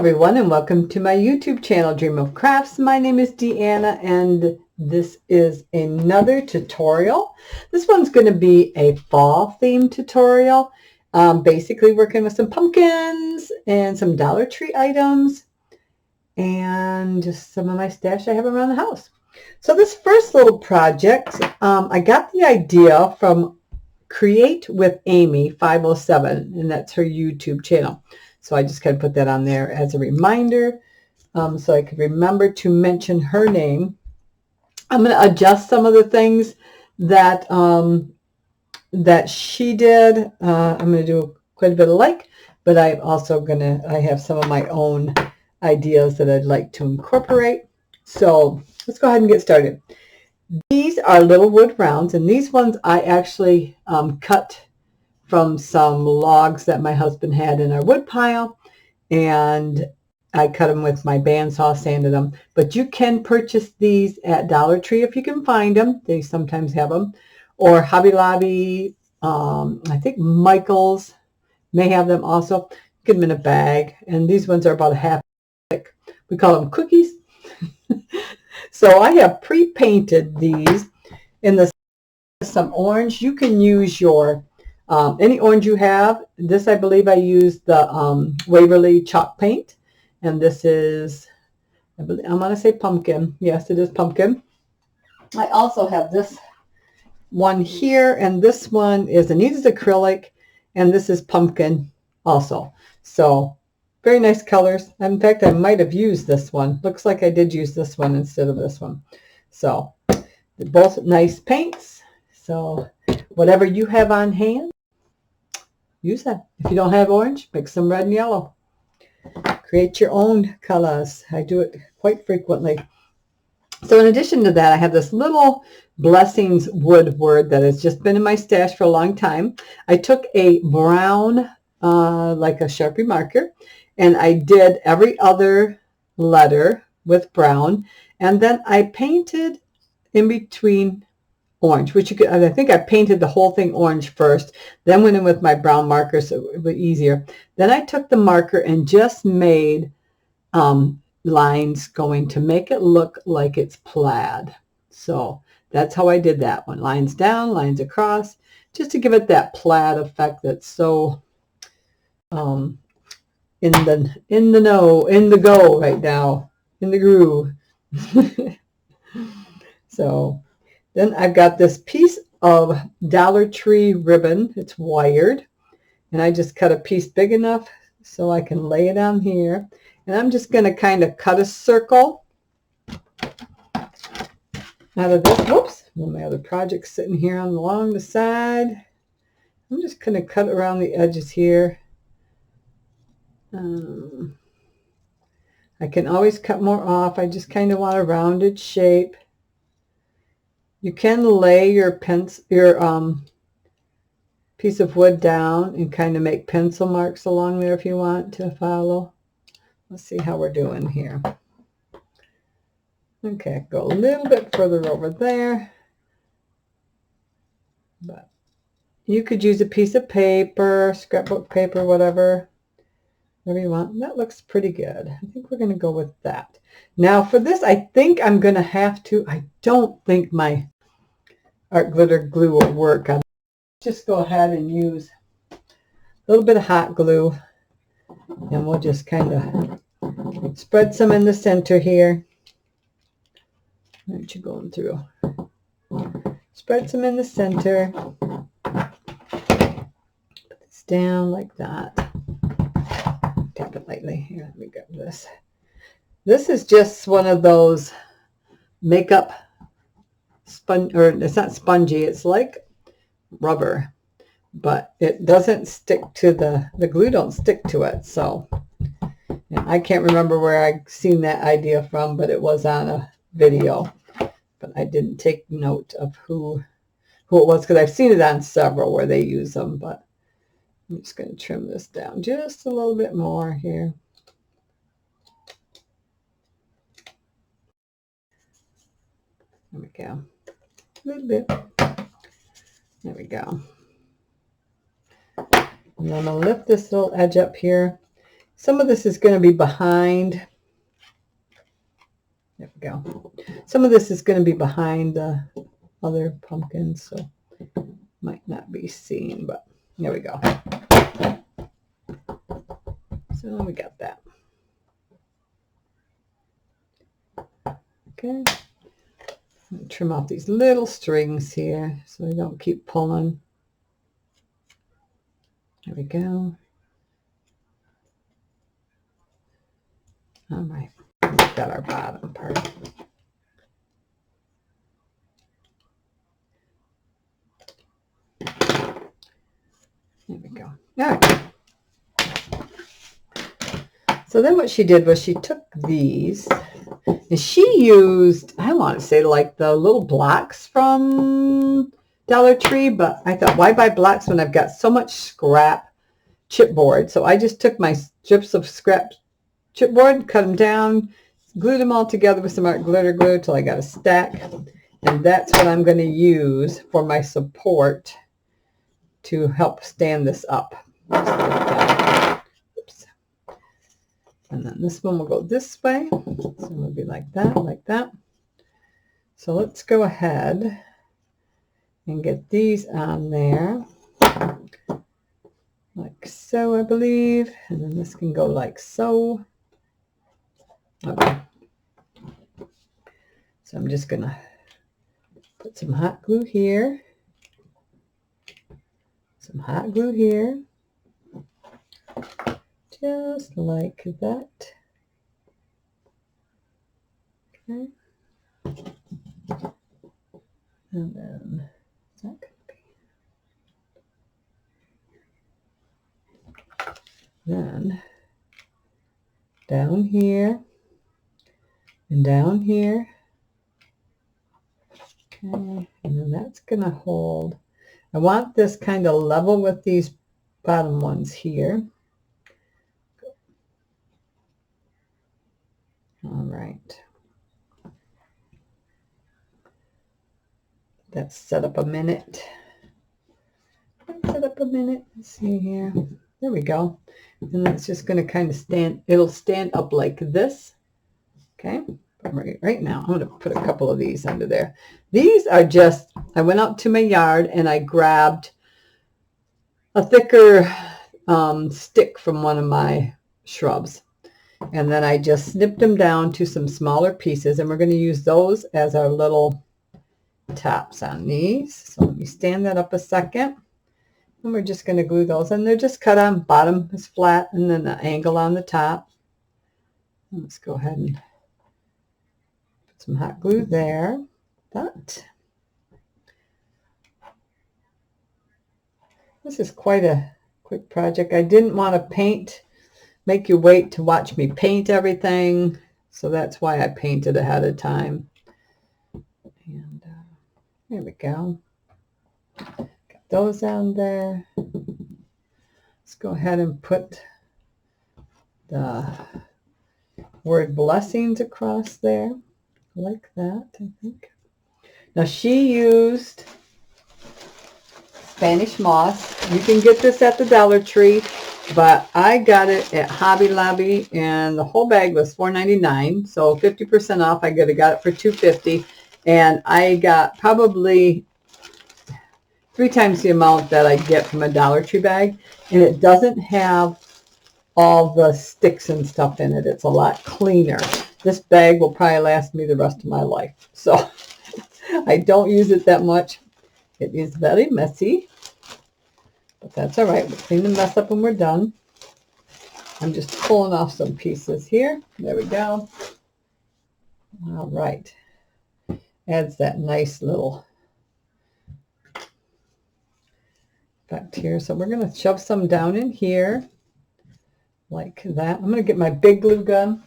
everyone, and welcome to my YouTube channel, Dream of Crafts. My name is Deanna, and this is another tutorial. This one's going to be a fall themed tutorial. Basically working with some pumpkins and some Dollar Tree items and just some of my stash I have around the house. So this first little project, I got the idea from Create with Amy 507, and that's her YouTube channel. So I just kind of put that on there as a reminder, so I could remember to mention her name. I'm going to adjust some of the things that that she did. I'm going to do quite a bit of but I'm also I have some of my own ideas that I'd like to incorporate. So let's go ahead and get started. These are little wood rounds, and these ones I actually cut from some logs that my husband had in our wood pile, and I cut them with my bandsaw, sanded them. But you can purchase these at Dollar Tree if you can find them. They sometimes have them. Or Hobby Lobby. I think Michael's may have them also. Get them in a bag. And these ones are about a half thick. We call them cookies. So I have pre-painted these in some orange. You can use your any orange you have. This, I believe I used the Waverly chalk paint. And this is, I'm going to say pumpkin. Yes, it is pumpkin. I also have this one here, and this one is, and these is acrylic, and this is pumpkin also. So very nice colors. In fact, I might have used this one. Looks like I did use this one instead of this one. So they're both nice paints. So whatever you have on hand, use that. If you don't have orange, mix some red and yellow. Create your own colors. I do it quite frequently. So in addition to that, I have this little Blessings wood word that has just been in my stash for a long time. I took a brown, like a Sharpie marker, and I did every other letter with brown, and then I painted in between orange, which you could, I think I painted the whole thing orange first, then went in with my brown marker so it was easier. Then I took the marker and just made lines going to make it look like it's plaid. So that's how I did that one. Lines down, lines across, just to give it that plaid effect that's so in the go right now, in the groove. So then I've got this piece of Dollar Tree ribbon. It's wired, and I just cut a piece big enough so I can lay it on here. And I'm just going to kind of cut a circle out of this. Whoops, well, my other project's sitting here along the side. I'm just going to cut around the edges here. I can always cut more off. I just kind of want a rounded shape. You can lay your piece of wood down and kind of make pencil marks along there if you want to follow. Let's see how we're doing here. Okay, go a little bit further over there. But you could use a piece of paper, scrapbook paper, whatever you want. That looks pretty good. I think we're going to go with that. Now for this, I think I'm going to have to, I don't think my art glitter glue will work. I'll just go ahead and use a little bit of hot glue, and we'll just kind of spread some in the center here. Why aren't you going through? Spread some in the center. Put this down like that. Tap it lightly. Here, let me grab this. This is just one of those makeup sponge, or it's not spongy, it's like rubber, but it doesn't stick to the glue don't stick to it. So I can't remember where I seen that idea from, but it was on a video, but I didn't take note of who it was, because I've seen it on several where they use them. But I'm just going to trim this down just a little bit more here. There we go. A little bit. There we go. And I'm going to lift this little edge up here Some of this is going to be behind. There we go. Some of this is going to be behind the other pumpkins, so might not be seen, but there we go. So we got that. Okay. Trim off these little strings here so they don't keep pulling. There we go. All right. We've got our bottom part. There we go. All right. So then what she did was she took these and she used, I want to say like the little blocks from Dollar Tree, but I thought, why buy blocks when I've got so much scrap chipboard? So I just took my strips of scrap chipboard, cut them down, glued them all together with some art glitter glue till I got a stack. And that's what I'm going to use for my support to help stand this up. Oops. And then this one will go this way. So it'll be like that, like that. So let's go ahead and get these on there. Like so, I believe. And then this can go like so. Okay. So I'm just going to put some hot glue here. Some hot glue here. Just like that. Okay. And then, is that going to be? Then, down here, and down here. Okay, and then that's going to hold. I want this kind of level with these bottom ones here. All right. That's set up a minute. Set up a minute. Let's see here. There we go. And that's just going to kind of stand. It'll stand up like this. Okay. Right now, I'm going to put a couple of these under there. These are just, I went out to my yard and I grabbed a thicker stick from one of my shrubs. And then I just snipped them down to some smaller pieces. And we're going to use those as our little tops on these. So let me stand that up a second. And we're just going to glue those. And they're just cut on. Bottom is flat and then the angle on the top. Let's go ahead and put some hot glue there. But this is quite a quick project. I didn't want to make you wait to watch me paint everything. So that's why I painted ahead of time. And there we go. Got those on there. Let's go ahead and put the word blessings across there. Like that, I think. Now she used Spanish moss. You can get this at the Dollar Tree, but I got it at Hobby Lobby and the whole bag was $4.99. So 50% off. I could have got it for $2.50. And I got probably 3 times the amount that I get from a Dollar Tree bag. And it doesn't have all the sticks and stuff in it. It's a lot cleaner. This bag will probably last me the rest of my life. So I don't use it that much. It is very messy. But that's all right. We'll clean the mess up when we're done. I'm just pulling off some pieces here. There we go. All right. Adds that nice little effect here. So we're going to shove some down in here like that. I'm going to get my big glue gun.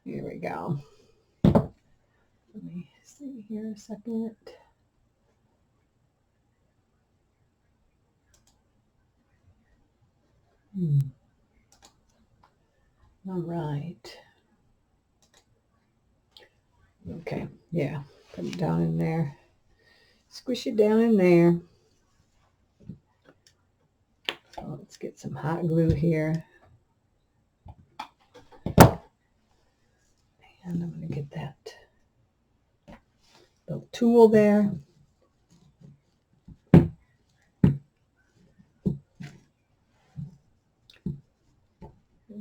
Here we go. Let me see here a second. All right. Okay, yeah. Put it down in there. Squish it down in there. So let's get some hot glue here. And I'm going to get that little tool there.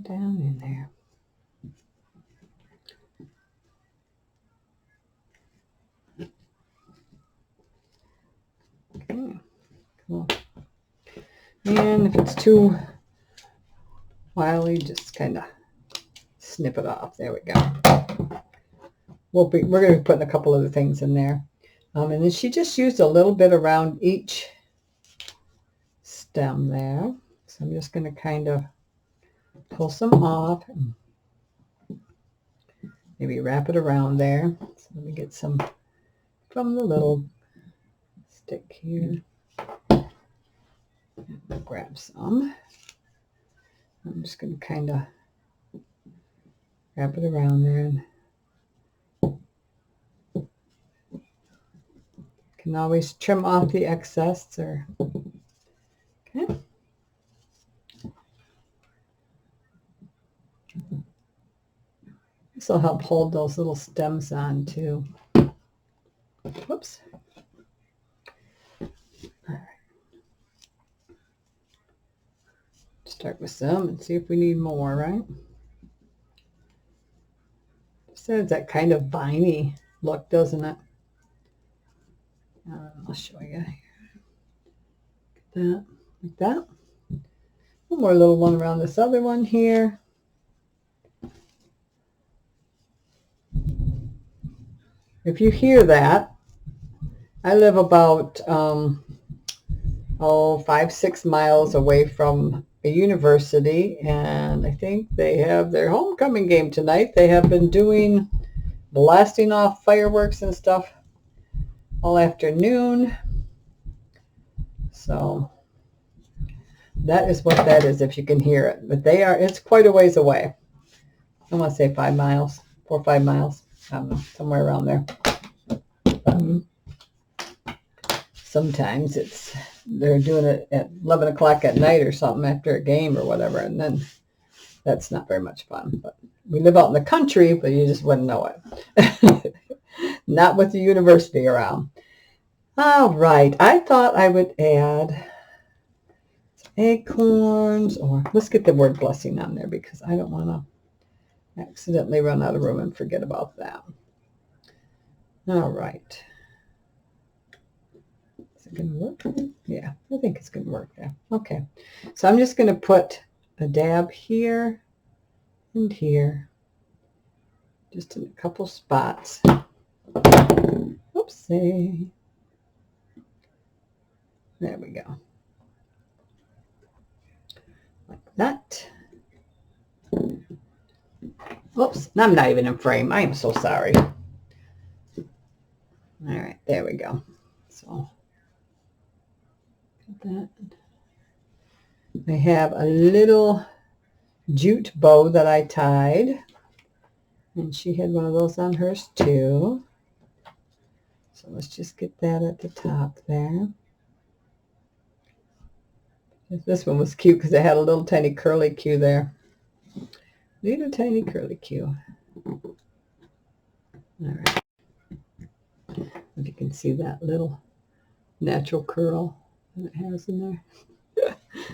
Down in there. Okay, cool. And if it's too wily, just kind of snip it off. There we go. We're going to be putting a couple other things in there. And then she just used a little bit around each stem there. So I'm just going to kind of pull some off. Maybe wrap it around there. So let me get some from the little stick here. I'll grab some. I'm just going to kind of wrap it around there. And can always trim off the excess. Or okay. This will help hold those little stems on too. Whoops. All right. Start with some and see if we need more, right? Just has that kind of viney look, doesn't it? I'll show you. Get that, like that. One more little one around this other one here. If you hear that, I live about 5-6 miles away from a university, and I think they have their homecoming game tonight. They have been doing blasting off fireworks and stuff all afternoon. So that is what that is, if you can hear it. But it's quite a ways away. I want to say 5 miles, 4 or 5 miles. I don't know, somewhere around there. Sometimes they're doing it at 11 o'clock at night or something after a game or whatever, and then that's not very much fun. But we live out in the country, but you just wouldn't know it. Not with the university around. All right, I thought I would add some acorns, or let's get the word blessing on there because I don't want to accidentally run out of room and forget about that. All right. Is it going to work? Yeah, I think it's going to work there. Okay. So I'm just going to put a dab here and here, just in a couple spots. Oopsie. There we go. Like that. Oops, I'm not even in frame. I am so sorry. All right, there we go. So, that. I have a little jute bow that I tied, and she had one of those on hers too. So let's just get that at the top there. This one was cute because it had a little tiny curly Q there. Little tiny curly Q. All right. If you can see that little natural curl that it has in there.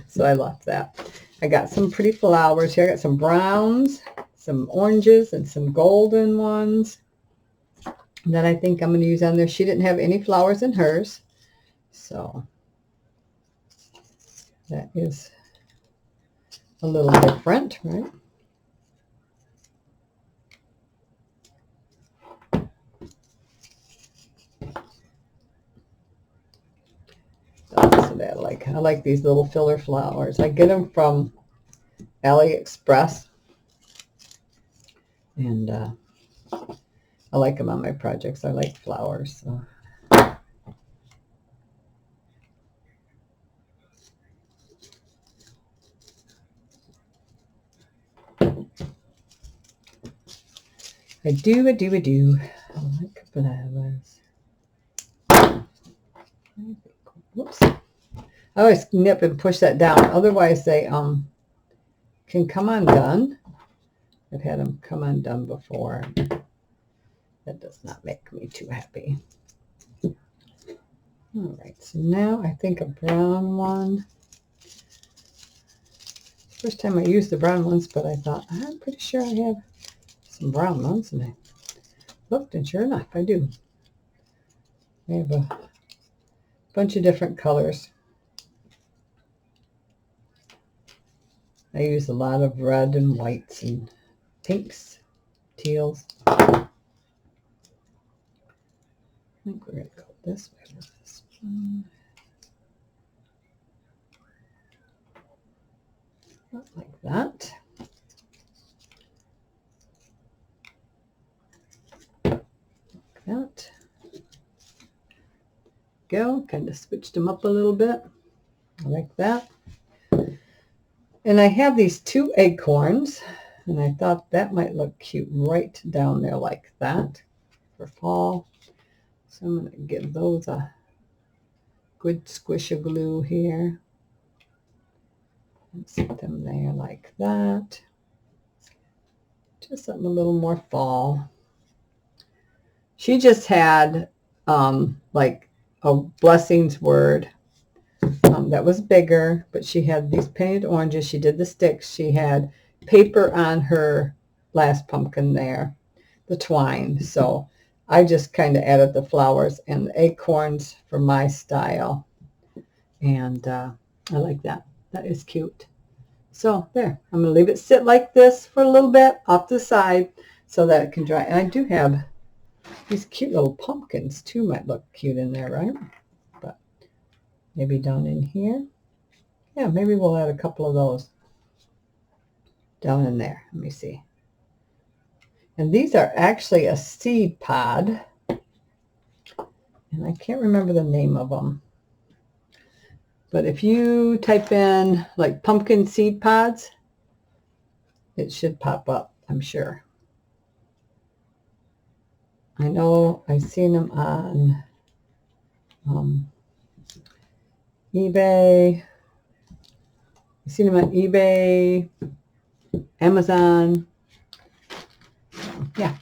So I love that. I got some pretty flowers here. I got some browns, some oranges, and some golden ones that I think I'm going to use on there. She didn't have any flowers in hers. So that is a little different, right? I like these little filler flowers. I get them from AliExpress, and I like them on my projects. I like flowers. So. I do. I like flowers. Whoops. I always nip and push that down. Otherwise, they can come undone. I've had them come undone before. That does not make me too happy. All right, so now I think a brown one. First time I used the brown ones, but I thought, I'm pretty sure I have some brown ones, and I looked, and sure enough, I do. I have a bunch of different colors. I use a lot of red and whites and pinks, teals. I think we're going to go this way with this one. Not like that. Like that. Go. Kind of switched them up a little bit. Like that. And I have these 2 acorns, and I thought that might look cute right down there like that for fall. So I'm going to give those a good squish of glue here. And set them there like that. Just something a little more fall. She just had like a blessings word that was bigger, but she had these painted oranges. She did the sticks. She had paper on her last pumpkin there, the twine. So I just kind of added the flowers and the acorns for my style. And I like that. That is cute. So there, I'm going to leave it sit like this for a little bit off to the side so that it can dry. And I do have these cute little pumpkins too, might look cute in there, right? But maybe down in here. Yeah, maybe we'll add a couple of those down in there. Let me see. And these are actually a seed pod. And I can't remember the name of them. But if you type in like pumpkin seed pods, it should pop up, I'm sure. I know I've seen them on eBay. I've seen them on eBay, Amazon. Yeah.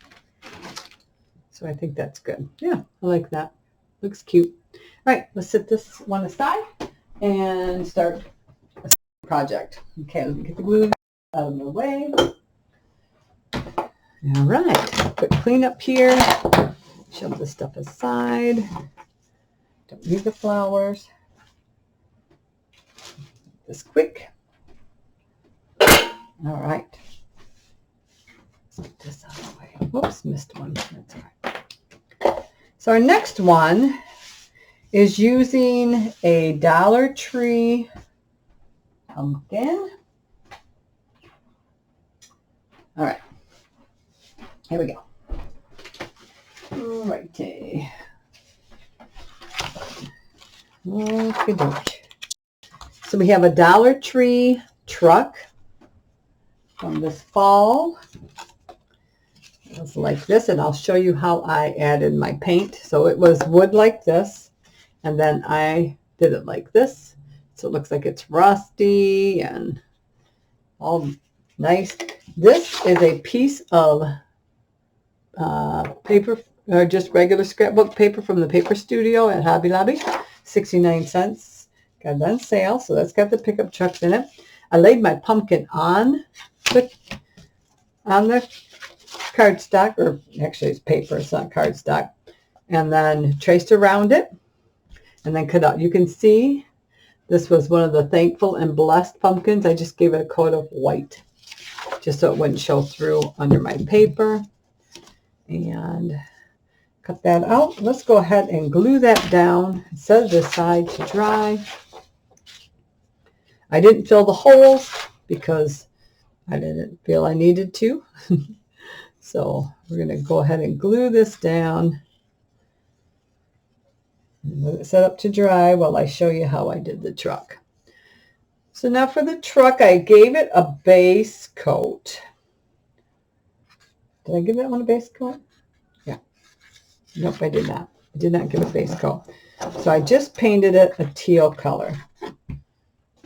So I think that's good. Yeah, I like that. Looks cute. All right, let's set this one aside and start a project. Okay, let me get the glue out of the way. All right, quick cleanup here. Shove this stuff aside. Don't need the flowers. This quick. All right. Let's get this out of the way. Whoops, missed one. That's all right. So our next one is using a Dollar Tree pumpkin. All right. Here we go. All righty. Okay. So we have a Dollar Tree truck from this fall. It's like this, and I'll show you how I added my paint. So it was wood like this, and then I did it like this. So it looks like it's rusty and all nice. This is a piece of paper, or just regular scrapbook paper from the paper studio at Hobby Lobby, 69 cents. Got it on sale, so that's got the pickup trucks in it. I laid my pumpkin on the cardstock, or actually it's paper, it's not cardstock, and then traced around it and then cut out. You can see this was one of the thankful and blessed pumpkins. I just gave it a coat of white just so it wouldn't show through under my paper, and cut that out. Let's go ahead and glue that down, set it aside to dry. I didn't fill the holes because I didn't feel I needed to. So we're going to go ahead and glue this down and let it set up to dry while I show you how I did the truck. So now for the truck, I gave it a base coat. Did I give that one a base coat? Yeah. Nope, I did not. I did not give a base coat. So I just painted it a teal color.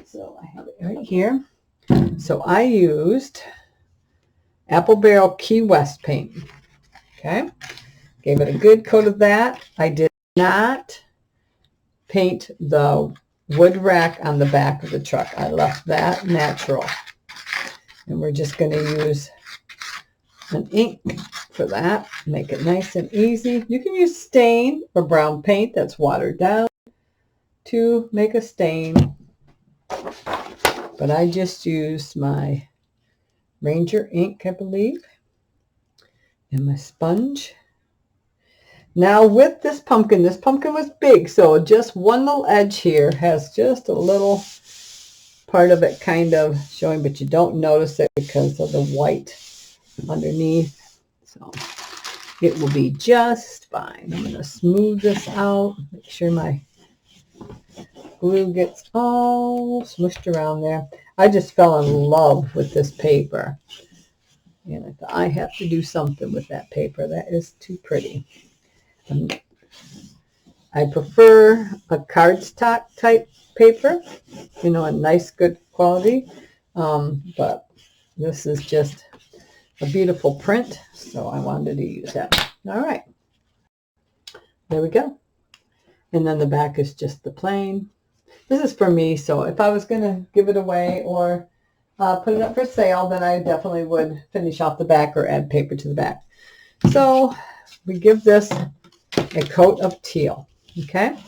So I have it right here. So I used Apple Barrel Key West paint. Okay. Gave it a good coat of that. I did not paint the wood rack on the back of the truck. I left that natural. And we're just going to use an ink for that. Make it nice and easy. You can use stain or brown paint that's watered down to make a stain. But I just used my Ranger ink, I believe, and my sponge. Now with this pumpkin was big, so just one little edge here has just a little part of it kind of showing, but you don't notice it because of the white underneath. So it will be just fine. I'm going to smooth this out, make sure my glue gets all smushed around there. I just fell in love with this paper, and I thought I have to do something with that paper. That is too pretty. I prefer a cardstock type paper, you know, a nice good quality, but this is just a beautiful print, so I wanted to use that. All right, there we go. And then the back is just the plain. This is for me, so if I was going to give it away or put it up for sale, then I definitely would finish off the back or add paper to the back. So we give this a coat of teal. Okay, let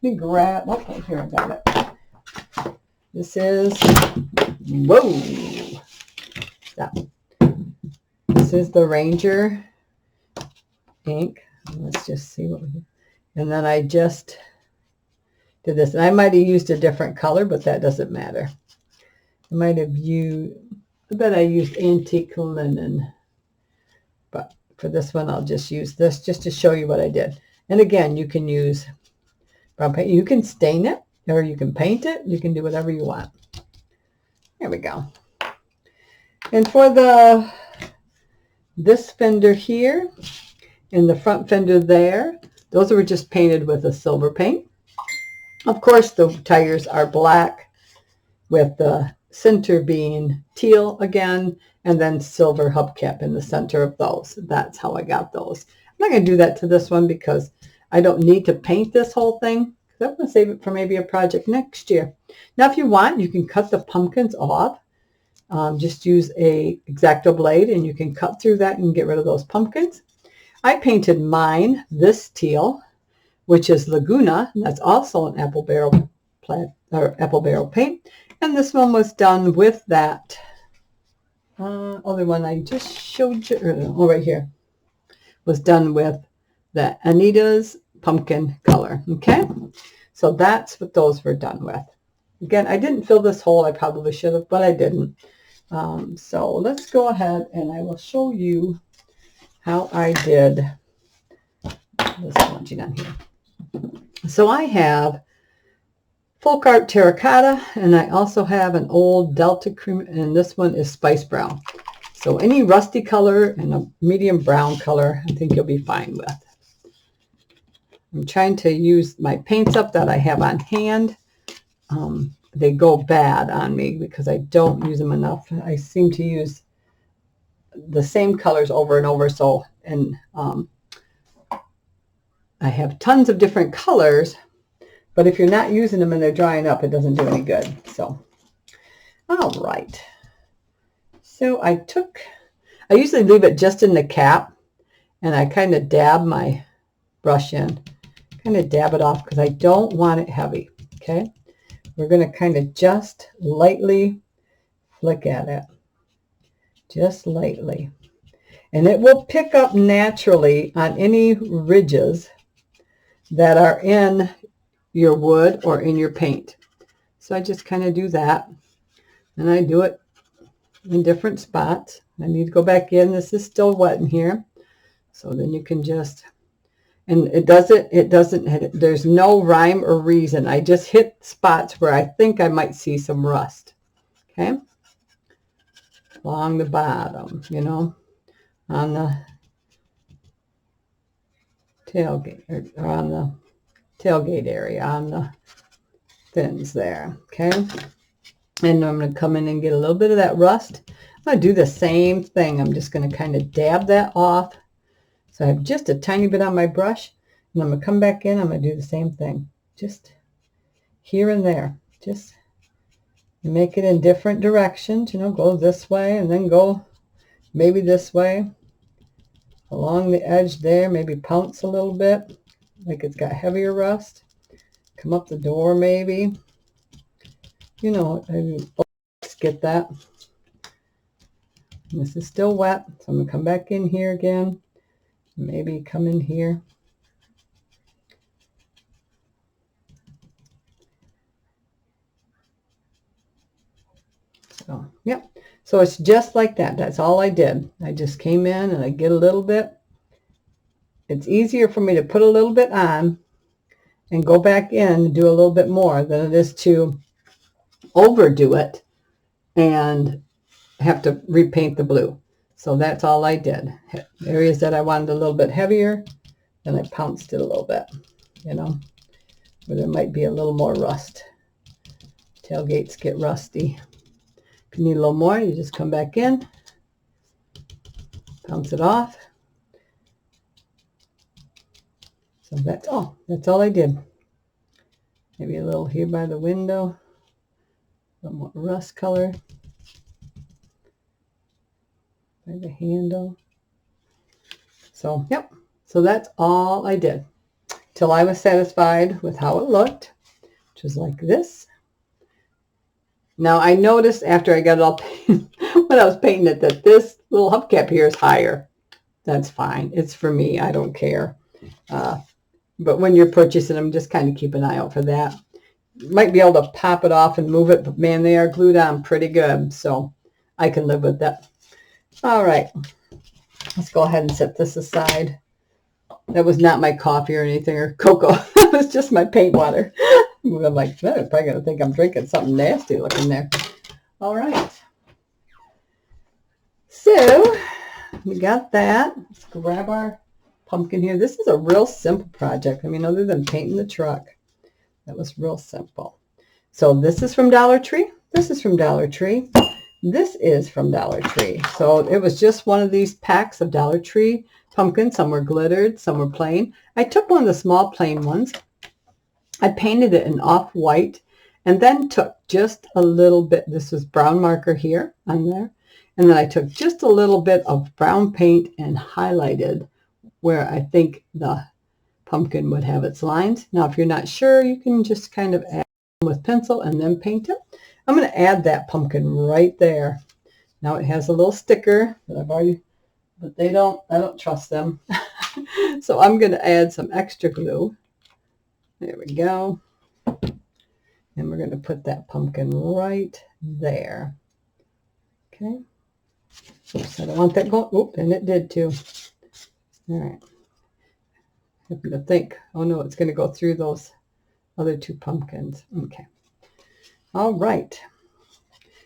me grab, okay, here I got it. This is, whoa, stop. This is the Ranger ink. Let's just see what we do. And then I just did this. And I might have used a different color, but that doesn't matter. I might have used, I bet I used antique linen. But for this one, I'll just use this just to show you what I did. And again, you can use brown paint. You can stain it, or you can paint it. You can do whatever you want. There we go. And for this fender here and the front fender there, those were just painted with a silver paint. Of course, the tires are black with the center being teal again, and then silver hubcap in the center of those. That's how I got those. I'm not going to do that to this one because I don't need to paint this whole thing. I'm going to save it for maybe a project next year. Now, if you want, you can cut the pumpkins off. Just use a X-Acto blade and you can cut through that and get rid of those pumpkins. I painted mine this teal, which is Laguna, and that's also an apple barrel paint. And this one was done with that other one I just showed you, right here, was done with the Anita's pumpkin color. Okay, so that's what those were done with. Again, I didn't fill this hole. I probably should have, but I didn't. So let's go ahead and I will show you how I did this smudging on here. So I have Folk Art Terracotta, and I also have an old Delta Cream, and this one is Spice Brown. So any rusty color and a medium brown color, I think you'll be fine with. I'm trying to use my paints up that I have on hand. They go bad on me because I don't use them enough. I seem to use the same colors over and over. So, and I have tons of different colors, but if you're not using them and they're drying up, it doesn't do any good. So, all right. So I usually leave it just in the cap, and I kind of dab my brush in, kind of dab it off because I don't want it heavy. Okay. We're going to kind of just lightly flick at it, just lightly. And it will pick up naturally on any ridges that are in your wood or in your paint. So I just kind of do that. And I do it in different spots. I need to go back in. This is still wet in here. So then you can just... And there's no rhyme or reason. I just hit spots where I think I might see some rust. Okay? Along the bottom, you know, on the tailgate, or on the tailgate area, on the fins there. Okay? And I'm going to come in and get a little bit of that rust. I'm going to do the same thing. I'm just going to kind of dab that off So I have just a tiny bit on my brush, and I'm going to come back in. I'm going to do the same thing, just here and there. Just make it in different directions, you know, go this way and then go maybe this way along the edge there, maybe pounce a little bit like it's got heavier rust. Come up the door maybe. You know, let's get that. And this is still wet, so I'm going to come back in here again. Maybe come in here. So, yep. So it's just like that. That's all I did. I just came in and I get a little bit. It's easier for me to put a little bit on and go back in and do a little bit more than it is to overdo it and have to repaint the blue. So that's all I did. Areas that I wanted a little bit heavier, then I pounced it a little bit, you know, where there might be a little more rust. Tailgates get rusty. If you need a little more, you just come back in, pounce it off. So that's all. That's all I did. Maybe a little here by the window, a little more rust color by the handle. So, yep. So that's all I did till I was satisfied with how it looked, which was like this. Now I noticed after I got it all painted, when I was painting it, that this little hubcap here is higher. That's fine. It's for me. I don't care. But when you're purchasing them, just kind of keep an eye out for that. You might be able to pop it off and move it, but man, they are glued on pretty good. So I can live with that. All right. Let's go ahead and set this aside. That was not my coffee or anything or cocoa. It was just my paint water. I'm like, they're probably going to think I'm drinking something nasty looking there. All right. So we got that. Let's grab our pumpkin here. This is a real simple project. I mean, other than painting the truck, that was real simple. So this is from Dollar Tree. This is from Dollar Tree. This is from Dollar Tree. So it was just one of these packs of Dollar Tree pumpkins. Some were glittered, some were plain. I took one of the small plain ones. I painted it in off-white and then took just a little bit. This was brown marker here on there. And then I took just a little bit of brown paint and highlighted where I think the pumpkin would have its lines. Now, if you're not sure, you can just kind of add with pencil and then paint it. I'm going to add that pumpkin right there. Now it has a little sticker that I've already, but I don't trust them. So I'm going to add some extra glue. There we go. And we're going to put that pumpkin right there. Okay. Oops, I don't want that going. Oop, and it did too. All right. I happen to think, oh no, it's going to go through those other two pumpkins. Okay. All right.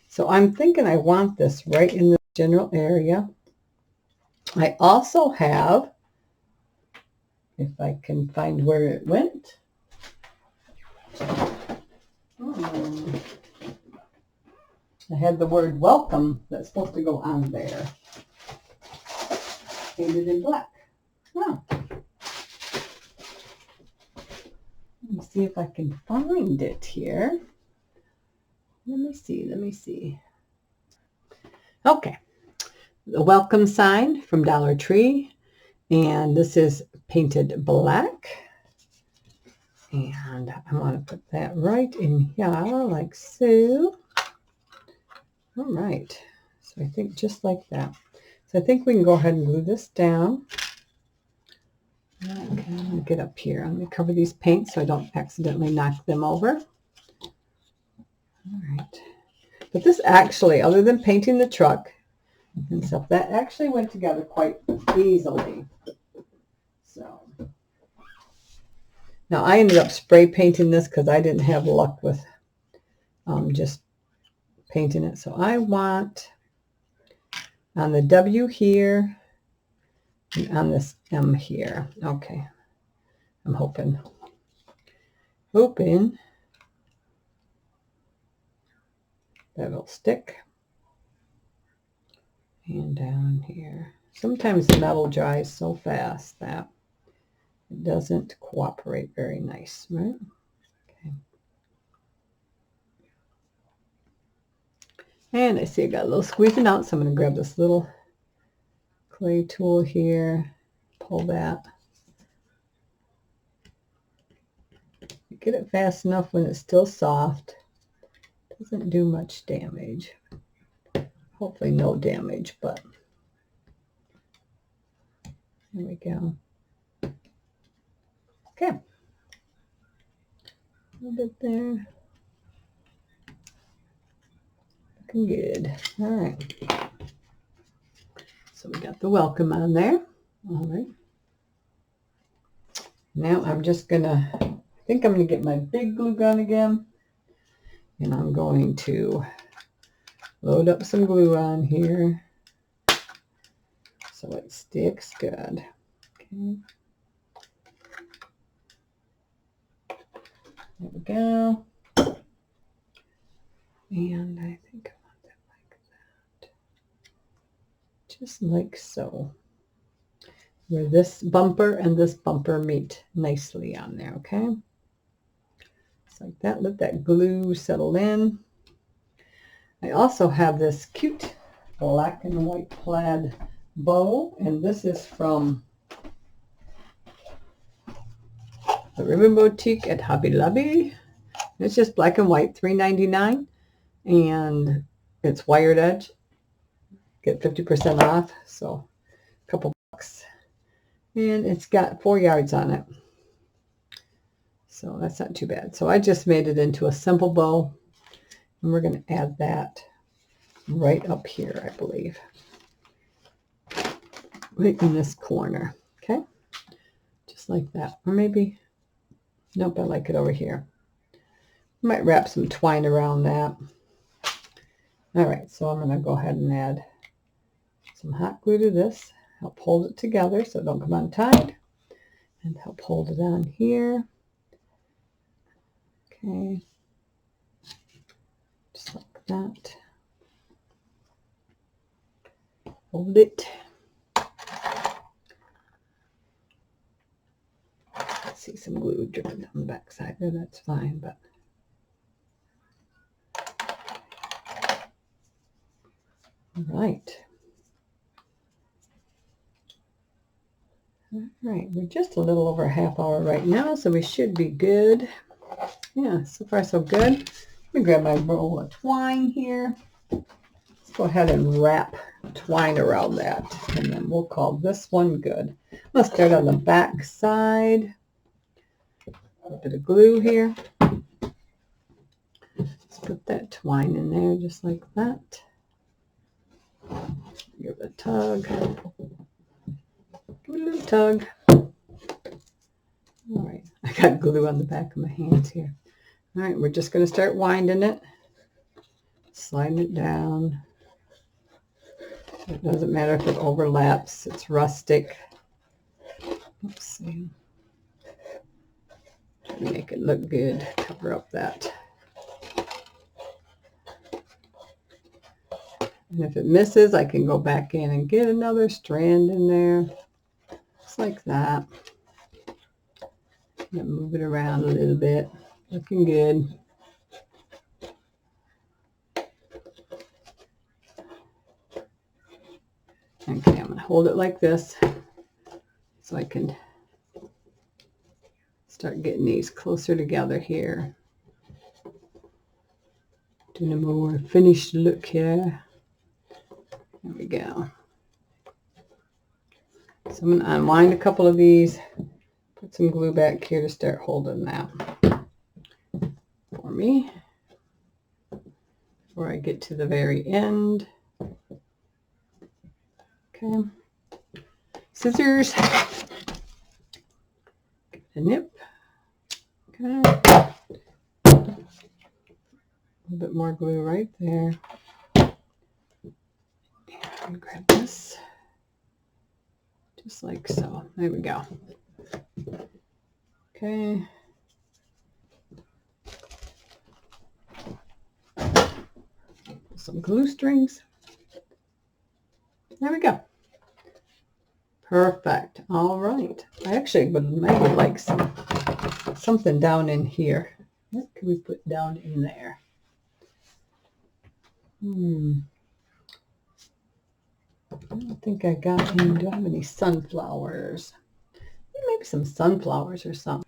So I'm thinking I want this right in the general area. I also have, if I can find where it went. I had the word welcome that's supposed to go on there. Painted in black. Oh. Let me see if I can find it here. Let me see. Okay. The welcome sign from Dollar Tree. And this is painted black. And I want to put that right in here like so. All right. So I think just like that. So I think we can go ahead and glue this down. Okay, I'm going to get up here. I'm going to cover these paints so I don't accidentally knock them over. All right. But this actually, other than painting the truck and stuff, that actually went together quite easily. So now I ended up spray painting this because I didn't have luck with just painting it. So I want on the W here and on this M here. Okay. I'm hoping that'll stick. and down here. Sometimes the metal dries so fast that it doesn't cooperate very nice, right? Okay. And I see I got a little squeezing out, so I'm going to grab this little clay tool here, pull that. Get it fast enough when it's still soft. Doesn't do much damage. Hopefully no damage, but there we go. Okay. A little bit there. Looking good. All right. So we got the welcome on there. All right. Now I'm just gonna, I think I'm gonna get my big glue gun again. And I'm going to load up some glue on here so it sticks good. Okay. There we go. And I think I want that like that. Just like so. Where this bumper and this bumper meet nicely on there, okay? Just like that. Let that glue settle in. I also have this cute black and white plaid bow, and this is from the Ribbon Boutique at Hobby Lobby. It's just black and white, $3.99, and it's wired edge. Get 50% off, so a couple bucks. And it's got 4 yards on it, so that's not too bad. So I just made it into a simple bow, and we're going to add that right up here, I believe, right in this corner. Okay, just like that. Or maybe, nope, I like it over here. Might wrap some twine around that. All right, so I'm going to go ahead and add some hot glue to this. Help hold it together so it don't come untied, and help hold it on here. Okay, just like that. Hold it. See some glue dripping down the back side there. That's fine, but all right. All right, we're just a little over a half hour right now, so we should be good. Yeah, so far so good. Let me grab my roll of twine here. Let's go ahead and wrap twine around that, and then we'll call this one good. Let's start on the back side. A bit of glue here. Let's put that twine in there just like that. Give it a tug. Give it a little tug. All right, I got glue on the back of my hands here. All right, we're just going to start winding it, sliding it down. It doesn't matter if it overlaps, it's rustic. Let's see. Try to make it look good, cover up that. And if it misses, I can go back in and get another strand in there. Just like that. And move it around a little bit. Looking good. Okay, I'm going to hold it like this so I can start getting these closer together here. Doing a more finished look here. There we go. So I'm going to unwind a couple of these, put some glue back here to start holding that for me before I get to the very end. Okay. Scissors. Get a nip. Okay. A little bit more glue right there. And grab this. Just like so. There we go. Okay. Some glue strings. there we go. Perfect. All right. I actually would maybe like something down in here. What can we put down in there? I don't think I got any. Do I have any sunflowers? Maybe some sunflowers or something.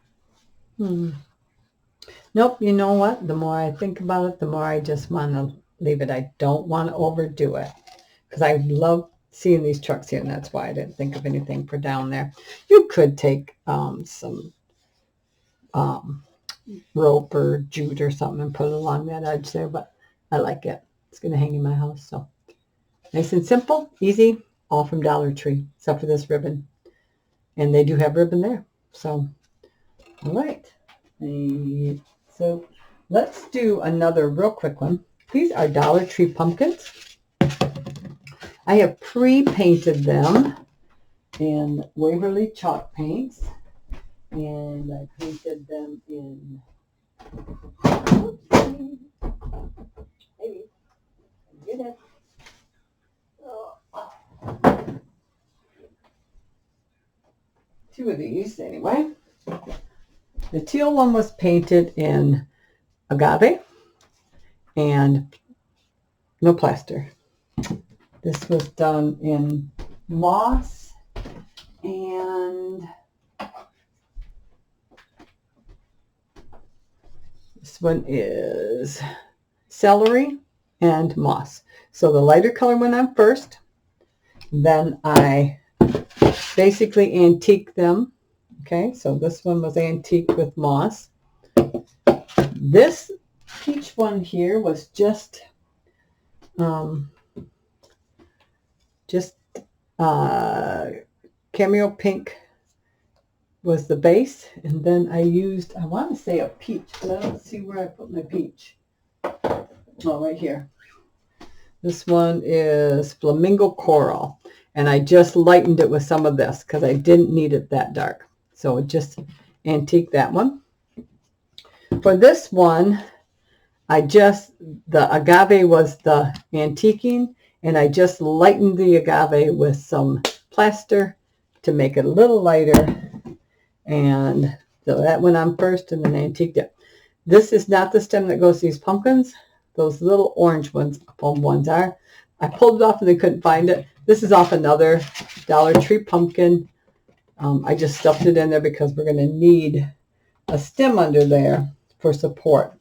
Nope. You know what? The more I think about it, the more I just want to leave it. I don't want to overdo it because I love seeing these trucks here, and that's why I didn't think of anything for down there. You could take some rope or jute or something and put it along that edge there, but I like it. It's going to hang in my house. So nice and simple, easy, all from Dollar Tree, except for this ribbon. And they do have ribbon there. So, all right. So let's do another real quick one. These are Dollar Tree pumpkins. I have pre-painted them in Waverly chalk paints, and I painted them in, maybe, get it. Two of these anyway. The teal one was painted in agave and no plaster. This was done in moss and this one is celery and moss. So the lighter color went on first. Then I basically antique them. Okay, so this one was antique with moss. This peach one here was just cameo pink was the base, and then I used, I want to say a peach, but I don't see where I put my peach. Oh, right here. This one is flamingo coral, and I just lightened it with some of this because I didn't need it that dark. So it just antique that one. For this one, the agave was the antiquing, and I just lightened the agave with some plaster to make it a little lighter. And so that went on first, and then I antiqued it. This is not the stem that goes to these pumpkins. Those little orange ones are. I pulled it off and they couldn't find it. This is off another Dollar Tree pumpkin. I just stuffed it in there because we're going to need a stem under there for support.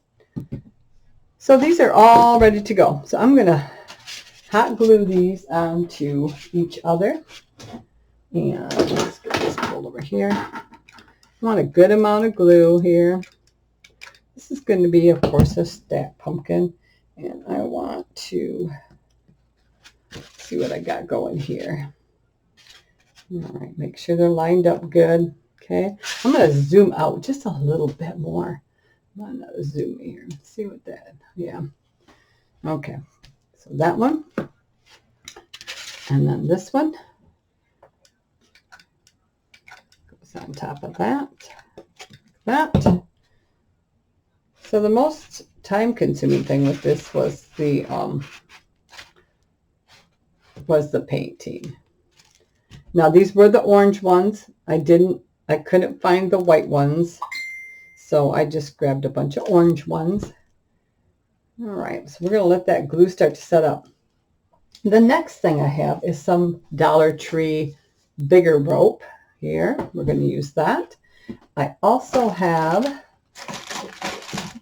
So these are all ready to go. So I'm going to hot glue these onto each other. And let's get this pulled over here. I want a good amount of glue here. This is going to be, of course, a stack pumpkin. And I want to see what I got going here. All right, make sure they're lined up good. Okay, I'm going to zoom out just a little bit more. I'm going to zoom here. See what that, yeah. Okay, so that one. And then this one goes on top of that. That. So the most time-consuming thing with this was the painting. Now these were the orange ones. I couldn't find the white ones, so I just grabbed a bunch of orange ones. All right, so we're going to let that glue start to set up. The next thing I have is some Dollar Tree bigger rope here. We're going to use that. I also have,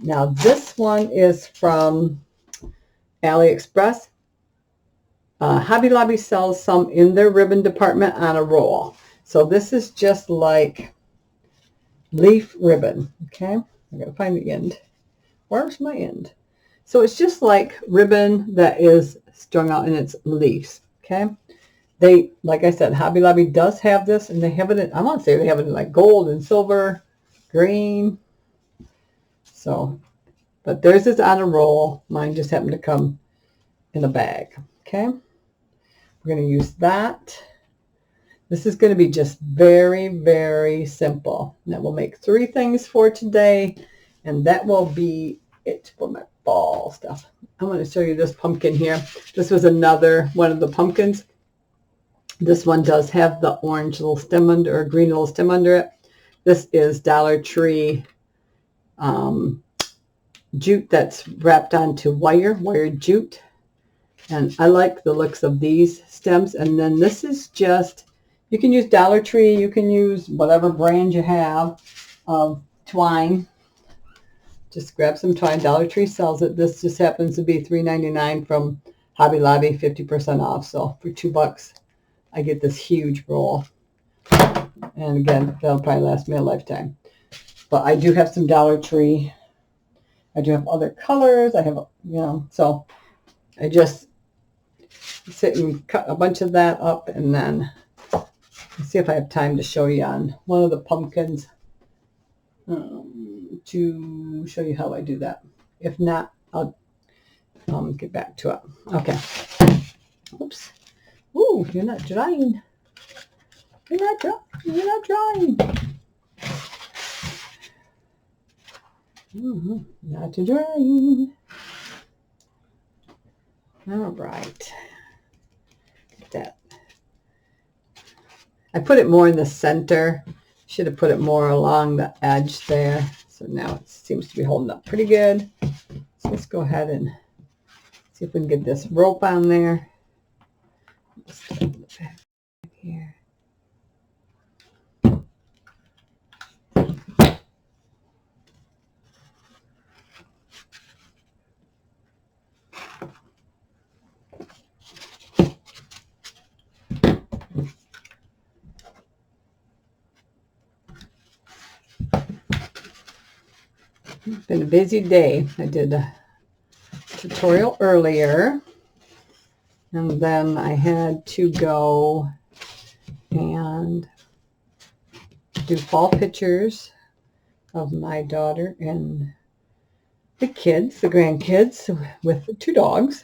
now this one is from AliExpress. Hobby Lobby sells some in their ribbon department on a roll. So this is just like leaf ribbon. Okay, I'm going to find the end. Where's my end? So it's just like ribbon that is strung out in its leaves. Okay, they, like I said, Hobby Lobby does have this, and they have it in, I want to say they have it in like gold and silver, green. So, but theirs is on a roll. Mine just happened to come in a bag. Okay. We're going to use that. This is going to be just very, very simple. And that will make 3 things for today. And that will be it for my fall stuff. I want to show you this pumpkin here. This was another one of the pumpkins. This one does have the orange little stem under, or green little stem under it. This is Dollar Tree jute that's wrapped onto wired jute. And I like the looks of these stems. And then this is just, you can use Dollar Tree, you can use whatever brand you have of twine. Just grab some twine. Dollar Tree sells it. This just happens to be $3.99 from Hobby Lobby, 50% off. So for $2, I get this huge roll. And again, that'll probably last me a lifetime. But I do have some Dollar Tree. I do have other colors. I have, so I just sit and cut a bunch of that up, and then let's see if I have time to show you on one of the pumpkins to show you how I do that. If not, I'll get back to it. Okay. Oops. Ooh, you're not drying. You're not drying. Not drying. All right. Get that. I put it more in the center. Should have put it more along the edge there. So now it seems to be holding up pretty good. So let's go ahead and see if we can get this rope on there. Just start in the back here. It's been a busy day. I did a tutorial earlier, and then I had to go and do fall pictures of my daughter and the kids, the grandkids, with 2 dogs.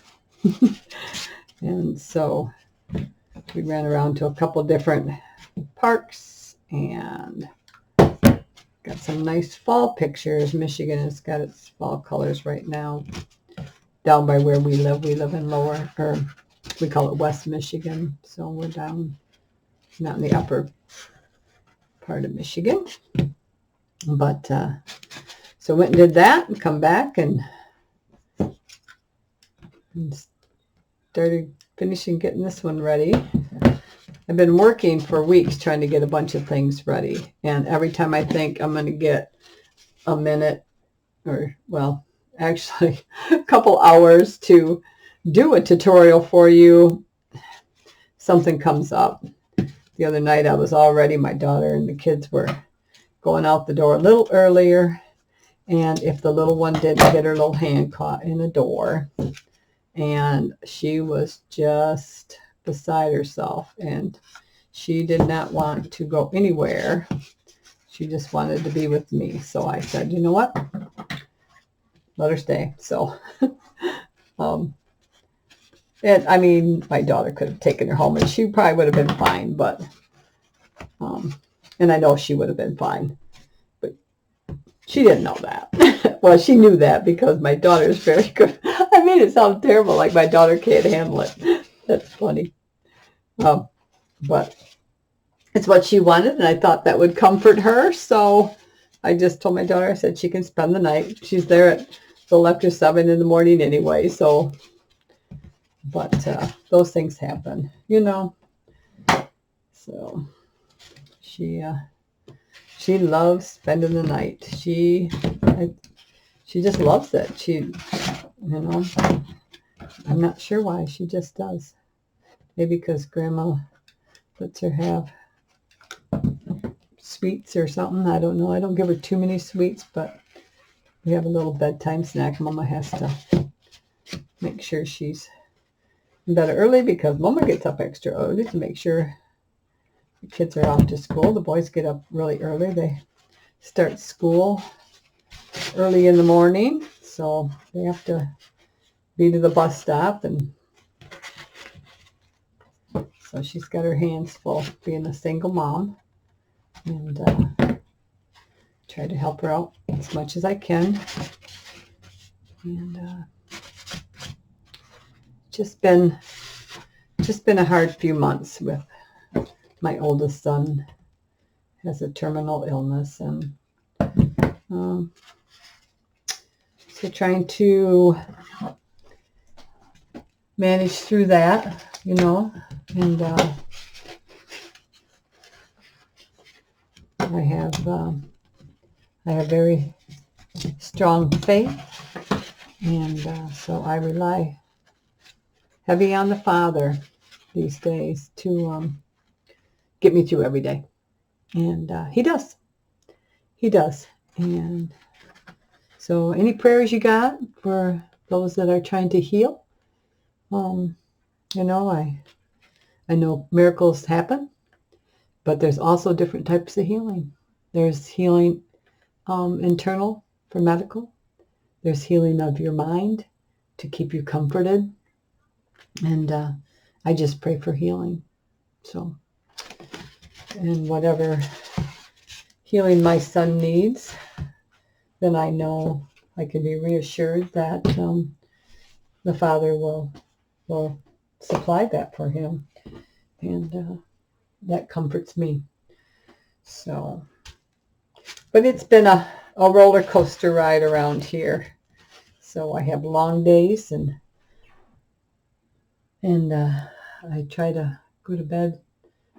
And so we ran around to a couple different parks and got some nice fall pictures. Michigan has got its fall colors right now. Down by where we live in lower, or we call it West Michigan. So we're down, not in the upper part of Michigan. But so went and did that and come back and started finishing getting this one ready. I've been working for weeks trying to get a bunch of things ready. And every time I think I'm going to get a minute, or, well, actually a couple hours to do a tutorial for you, something comes up. The other night I was all ready. My daughter and the kids were going out the door a little earlier. And if the little one didn't get her little hand caught in a door, and she was just beside herself, and she did not want to go anywhere. She just wanted to be with me. So I said, you know what? Let her stay. So, and I mean, my daughter could have taken her home and she probably would have been fine, but, and I know she would have been fine, but she didn't know that. Well, she knew that because my daughter is very good. I made it sound terrible, like my daughter can't handle it. That's funny. But it's what she wanted, and I thought that would comfort her. So I just told my daughter, I said she can spend the night. She's there at a little after 7 in the morning anyway. So, but those things happen, you know. So she loves spending the night. She just loves it. She, you know, I'm not sure why. She just does. Maybe because Grandma lets her have sweets or something. I don't know. I don't give her too many sweets, but we have a little bedtime snack. Mama has to make sure she's in bed early because Mama gets up extra early to make sure the kids are off to school. The boys get up really early. They start school early in the morning, so they have to be to the bus stop, and so she's got her hands full being a single mom, and try to help her out as much as I can. And just been a hard few months with my oldest son has a terminal illness, and so trying to manage through that, you know, and I have very strong faith, and so I rely heavy on the Father these days to get me through every day, and He does. He does. And so, any prayers you got for those that are trying to heal? You know, I know miracles happen, but there's also different types of healing. There's healing internal for medical. There's healing of your mind to keep you comforted. And I just pray for healing. So, and whatever healing my son needs, then I know I can be reassured that the Father will supply that for him. And that comforts me. So, but it's been a roller coaster ride around here. So I have long days, and I try to go to bed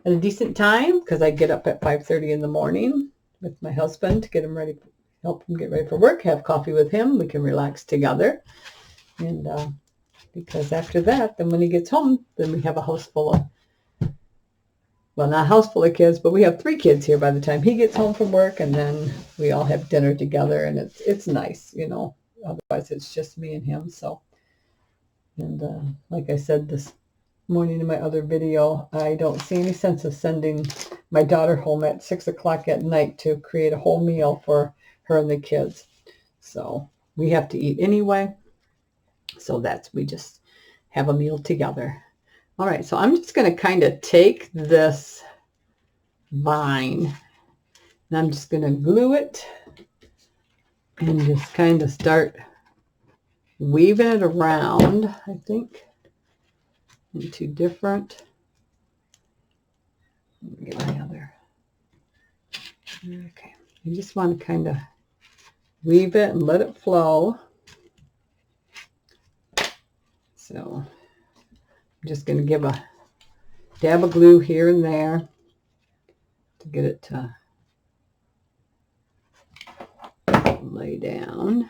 at a decent time because I get up at 5:30 in the morning with my husband to get him ready, help him get ready for work, have coffee with him. We can relax together. And because after that, then when he gets home, then we have a house full of, well, not a house full of kids, but we have 3 kids here by the time he gets home from work, and then we all have dinner together, and it's nice, you know. Otherwise, it's just me and him. So, and like I said this morning in my other video, I don't see any sense of sending my daughter home at 6 o'clock at night to create a whole meal for her and the kids. So we have to eat anyway. So we just have a meal together. All right, so I'm just going to kind of take this vine and I'm just going to glue it and just kind of start weaving it around, I think, into different, let me get my other, okay, you just want to kind of weave it and let it flow. So I'm just going to give a dab of glue here and there to get it to lay down.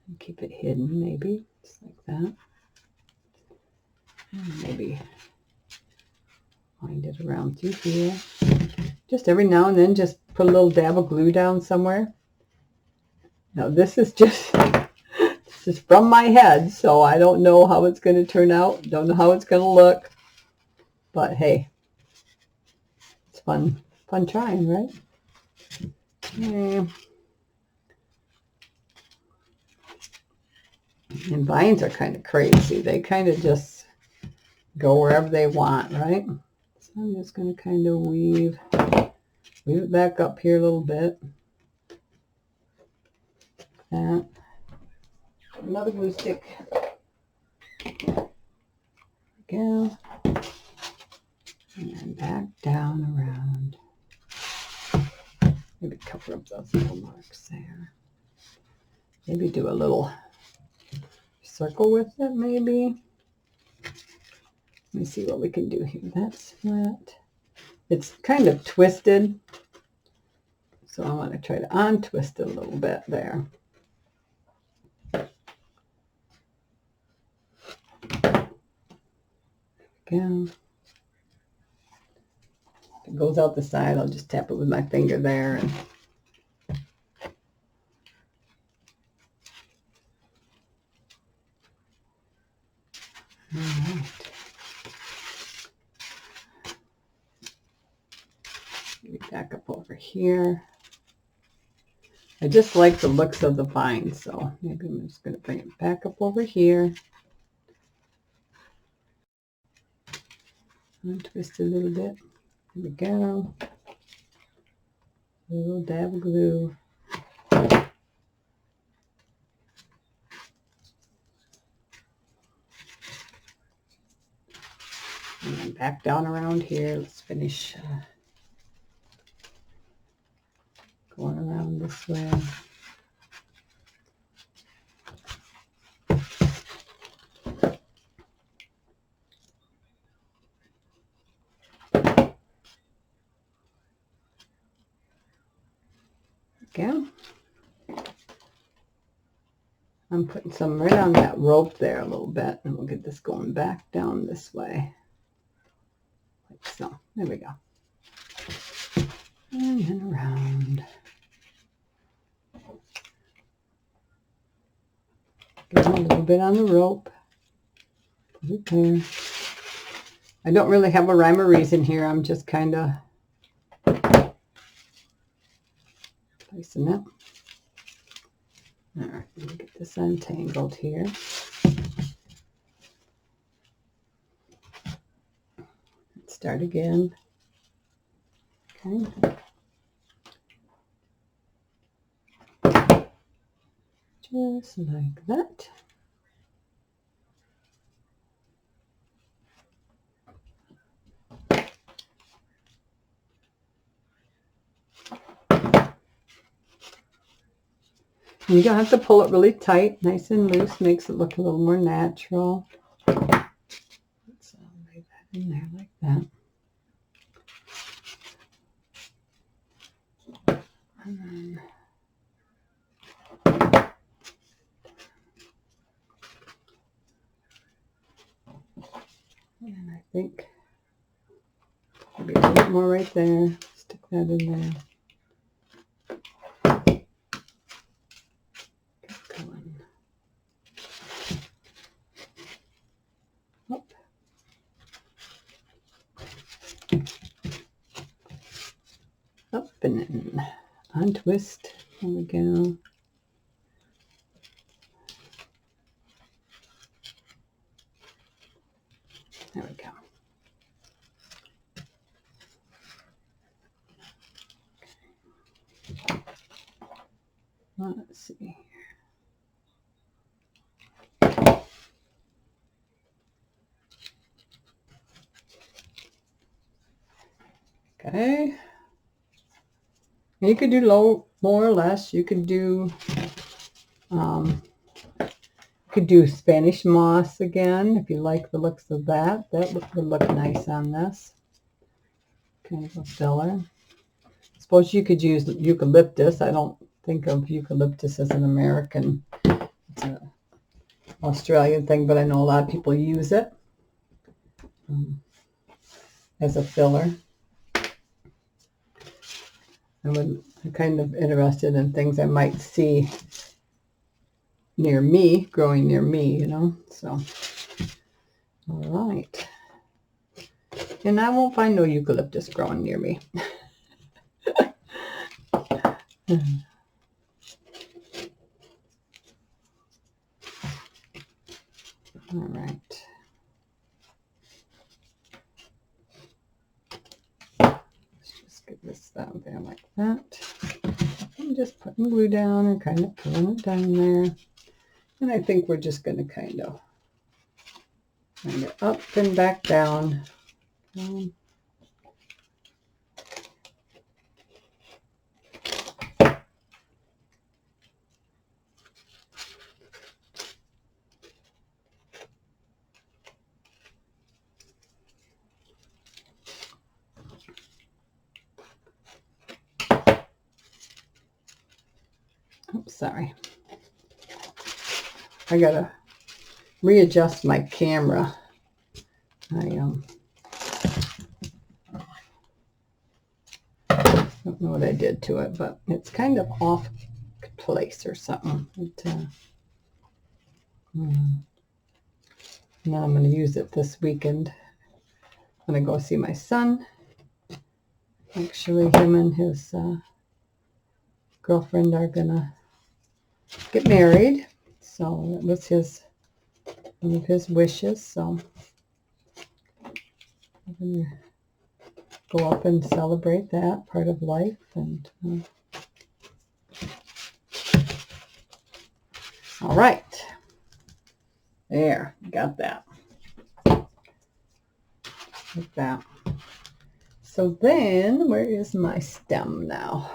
And keep it hidden, maybe, just like that. And maybe wind it around through here. Just every now and then, just put a little dab of glue down somewhere. Now this is just from my head, so I don't know how it's going to turn out. Don't know how it's going to look. But hey, it's fun trying, right? Okay. And vines are kind of crazy. They kind of just go wherever they want, right? So I'm just going to kind of weave it back up here a little bit. That. Another glue stick. There we go. And then back down around. Maybe cover up those little marks there. Maybe do a little circle with it, maybe. Let me see what we can do here. That's flat. It's kind of twisted, so I want to try to untwist it a little bit there. Go. If it goes out the side, I'll just tap it with my finger there. And all right. Maybe back up over here. I just like the looks of the vine, so maybe I'm just going to bring it back up over here. Untwist it a little bit. There we go. A little dab of glue. And back down around here. Let's finish going around this way. Again. I'm putting some right on that rope there a little bit, and we'll get this going back down this way. Like so. There we go. And then around. Get a little bit on the rope. Put it there. I don't really have a rhyme or reason here. I'm just kind of placing it. All right, let me get this untangled here. Let's start again. Okay. Just like that. You don't have to pull it really tight. Nice and loose makes it look a little more natural. Let's lay that in there like that. And I think maybe a little bit more right there. Stick that in there. Up and then untwist. There we go. There we go. Okay. Let's see here. Okay. You could do low, more or less. You could do Spanish moss again if you like the looks of that. That would look nice on this. Kind of a filler. Suppose you could use eucalyptus. I don't think of eucalyptus as an American, it's an Australian thing, but I know a lot of people use it as a filler. I'm kind of interested in things I might see near me, growing near me, you know. So, all right. And I won't find no eucalyptus growing near me. All right. Let's just get this down there like that. I'm just putting glue down and kind of pulling it down there. And I think we're just going to kind of up and back down. Oops, sorry. I gotta readjust my camera. I don't know what I did to it, but it's kind of off place or something. Now I'm going to use it this weekend. I'm going to go see my son. Actually, him and his girlfriend are going to get married. So that was one of his wishes. So I'm going to go up and celebrate that part of life. And all right. There, got that. like that. So then, where is my stem now?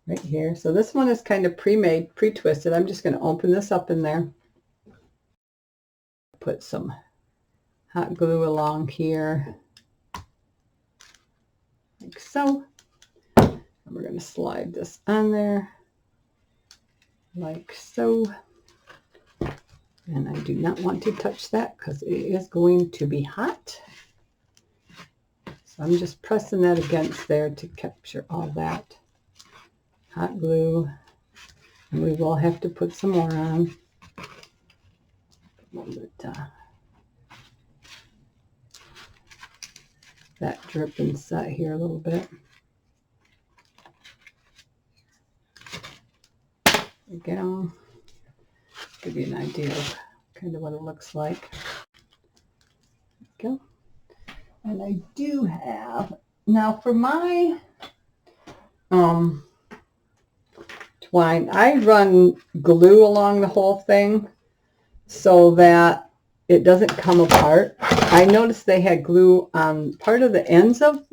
Right here. So this one is kind of pre-made, pre-twisted. I'm just going to open this up in there. Put some hot glue along here, like so. And we're going to slide this on there, like so. And I do not want to touch that because it is going to be hot. So I'm just pressing that against there to capture all that hot glue. And we will have to put some more on. A little bit, that drip inside here a little bit. There we go. Give you an idea of kind of what it looks like. There we go. And I do have, now for my twine, I run glue along the whole thing so that it doesn't come apart. I noticed they had glue on part of the ends of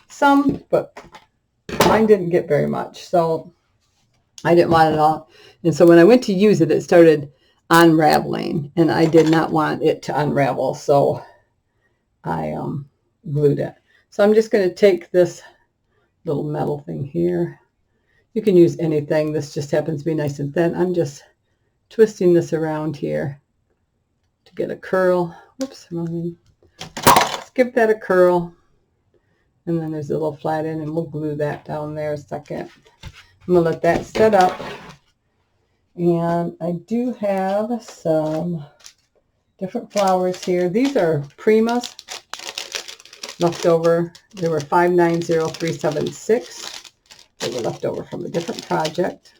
some, but mine didn't get very much, so I didn't want it all. And so when I went to use it, it started unraveling, and I did not want it to unravel, so I glued it. So I'm just going to take this little metal thing here. You can use anything. This just happens to be nice and thin. I'm just twisting this around here to get a curl. Whoops, let's give that a curl. And then there's a little flat end, and we'll glue that down there a second. I'm going to let that set up. And I do have some different flowers here. These are Primas left over. They were 590376. They were left over from a different project.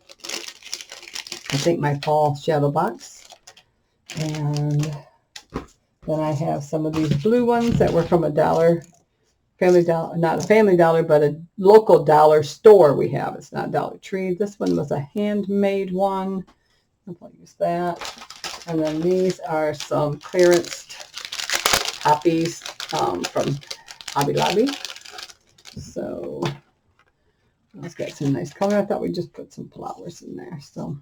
I think my fall shadow box. And then I have some of these blue ones that were from a Family Dollar, not a Family Dollar, but a local dollar store we have. It's not Dollar Tree. This one was a handmade one. I'll use that. And then these are some clearance poppies from Hobby Lobby. So it's got some nice color. I thought we'd just put some flowers in there. So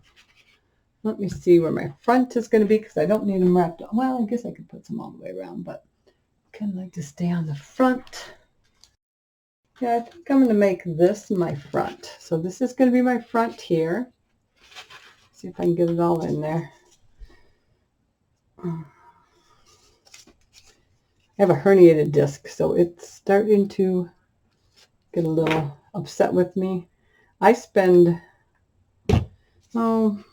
let me see where my front is going to be, because I don't need them wrapped up. Well, I guess I could put some all the way around, but I kind of like to stay on the front. Yeah, I think I'm going to make this my front. So this is going to be my front here. See if I can get it all in there. I have a herniated disc, so it's starting to get a little upset with me. I spend, I'm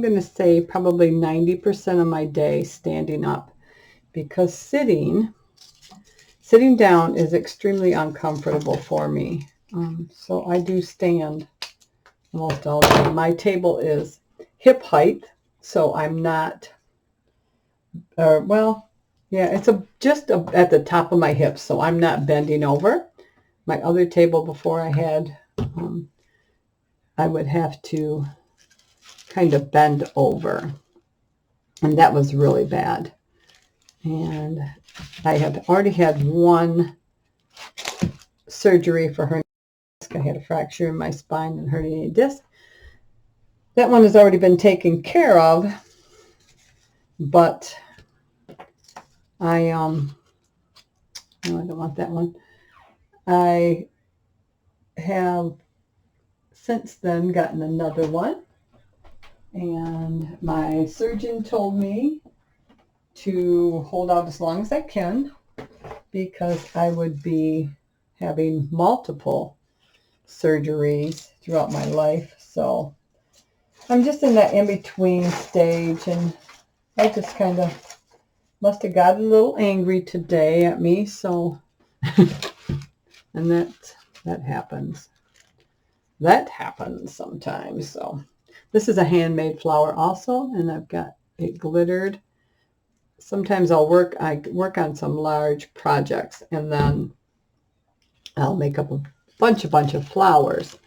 going to say probably 90% of my day standing up, because sitting down is extremely uncomfortable for me. So I do stand almost all day. My table is hip height, so I'm not, well, yeah, it's just at the top of my hips, so I'm not bending over. My other table before I had, I would have to kind of bend over, and that was really bad. And I have already had one surgery for herniated disc. I had a fracture in my spine and herniated disc. That one has already been taken care of, but no, I don't want that one. I have since then gotten another one, and my surgeon told me to hold out as long as I can, because I would be having multiple surgeries throughout my life. So I'm just in that in-between stage, and I just kind of must have gotten a little angry today at me. So and that happens. That happens sometimes. So this is a handmade flower also, and I've got it glittered. Sometimes I work on some large projects, and then I'll make up a bunch of flowers.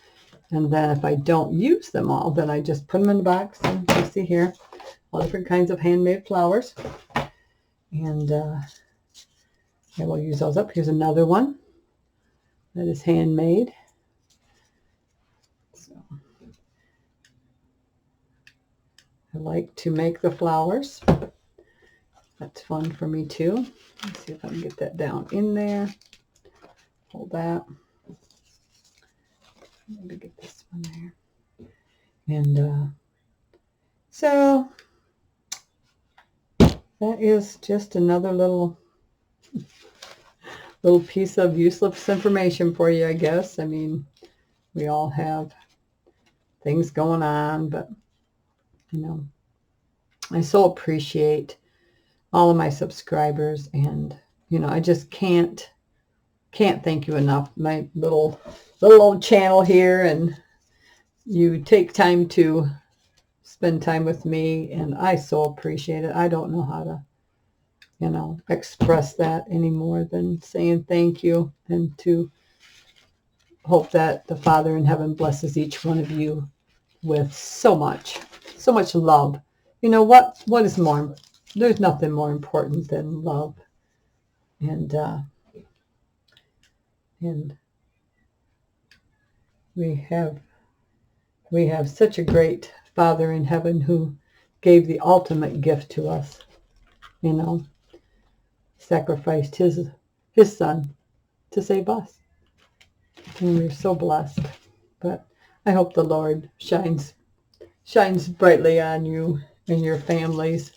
And then if I don't use them all, then I just put them in the box. And you see here, all different kinds of handmade flowers. And I will use those up. Here's another one that is handmade. So I like to make the flowers. That's fun for me too. Let's see if I can get that down in there. Hold that. Maybe get this one there. And so that is just another little piece of useless information for you, I guess. I mean, we all have things going on, but you know, I so appreciate all of my subscribers, and you know, I just can't thank you enough. My little old channel here, and you take time to spend time with me, and I so appreciate it. I don't know how to, you know, express that any more than saying thank you, and to hope that the Father in heaven blesses each one of you with so much love. You know what is more? There's nothing more important than love, and we have such a great Father in heaven who gave the ultimate gift to us. You know, sacrificed his son to save us, and we're so blessed. But I hope the Lord shines brightly on you and your families.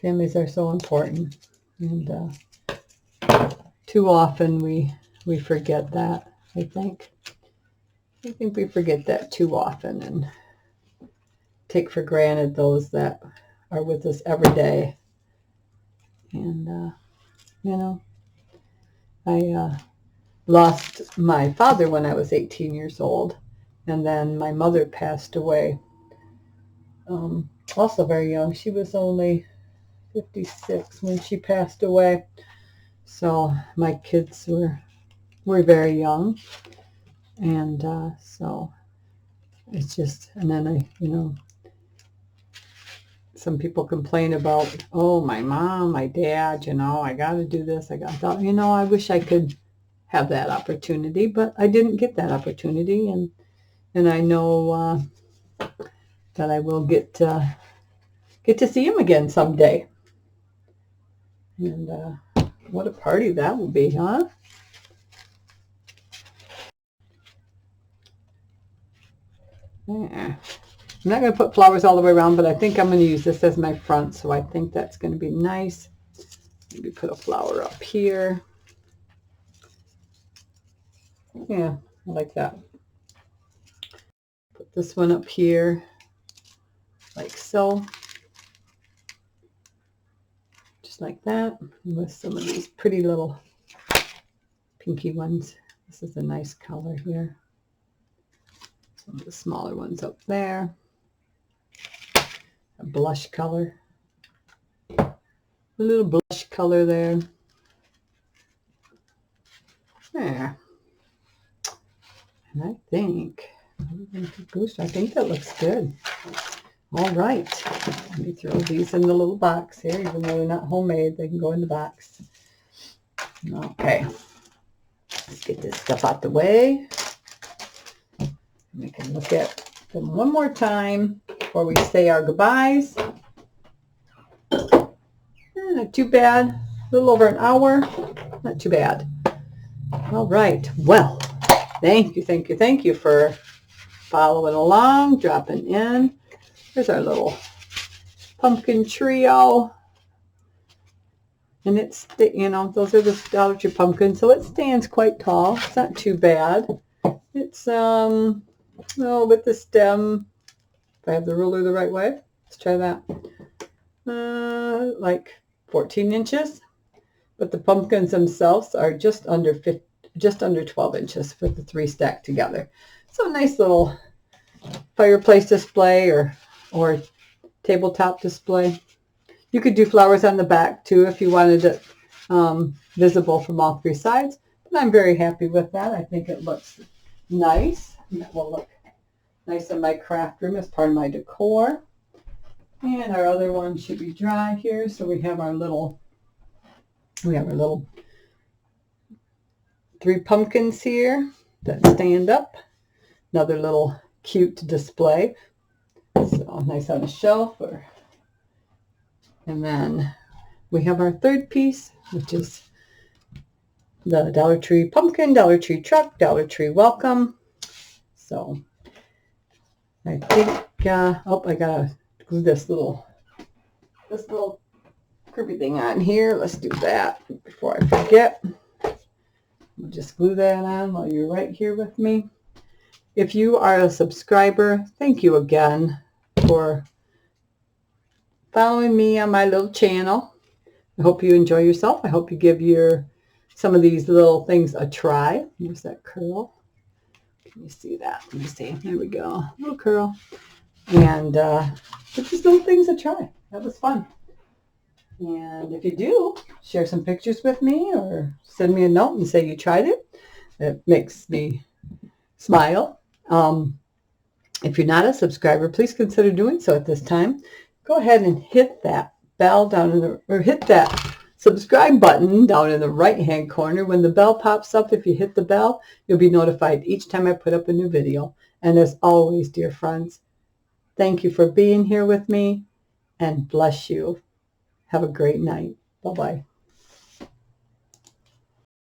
Families are so important, and too often we forget that. I think we forget that too often, and take for granted those that are with us every day. And you know, I lost my father when I was 18 years old, and then my mother passed away also very young. She was only 56 when she passed away, so my kids were very young, and so it's just, and then I, you know, some people complain about, oh, my mom, my dad, you know, I got to do this. I thought, you know, I wish I could have that opportunity, but I didn't get that opportunity, and I know that I will get to see him again someday. And what a party that will be, huh? Yeah. I'm not going to put flowers all the way around, but I think I'm going to use this as my front, so I think that's going to be nice. Maybe put a flower up here. Yeah, I like that. Put this one up here, like so. Just like that, with some of these pretty little pinky ones. This is a nice color here. Some of the smaller ones up there. A blush color. A little blush color there. There. And I think that looks good. All right. Let me throw these in the little box here. Even though they're not homemade, they can go in the box. Okay. Let's get this stuff out the way. We can look at them one more time before we say our goodbyes. Not too bad. A little over an hour. Not too bad. All right. Well, thank you for following along, dropping in. There's our little pumpkin trio. And it's, you know, those are the Dollar Tree pumpkins, so it stands quite tall. It's not too bad. It's, with the stem, if I have the ruler the right way, let's try that. Like 14 inches. But the pumpkins themselves are just under 12 inches for the three stacked together. So a nice little fireplace display or tabletop display. You could do flowers on the back too if you wanted it visible from all three sides. But I'm very happy with that. I think it looks nice. And that will look nice in my craft room as part of my decor. And our other one should be dry here. So we have our little 3 pumpkins here that stand up. Another little cute display. So nice on a shelf. And then we have our third piece, which is the Dollar Tree pumpkin, Dollar Tree truck, Dollar Tree welcome. So I think, I gotta glue this little creepy thing on here. Let's do that before I forget. We'll just glue that on while you're right here with me. If you are a subscriber, thank you again for following me on my little channel. I hope you enjoy yourself. I hope you give some of these little things a try. Here's that curl. Can you see that? Let me see. There we go. A little curl. And give these little things a try. That was fun. And if you do, share some pictures with me or send me a note and say you tried it. It makes me smile. If you're not a subscriber, please consider doing so at this time. Go ahead and hit that bell hit that subscribe button down in the right hand corner. When the bell pops up, if you hit the bell, you'll be notified each time I put up a new video. And as always, dear friends, thank you for being here with me, and bless you. Have a great night. Bye-bye.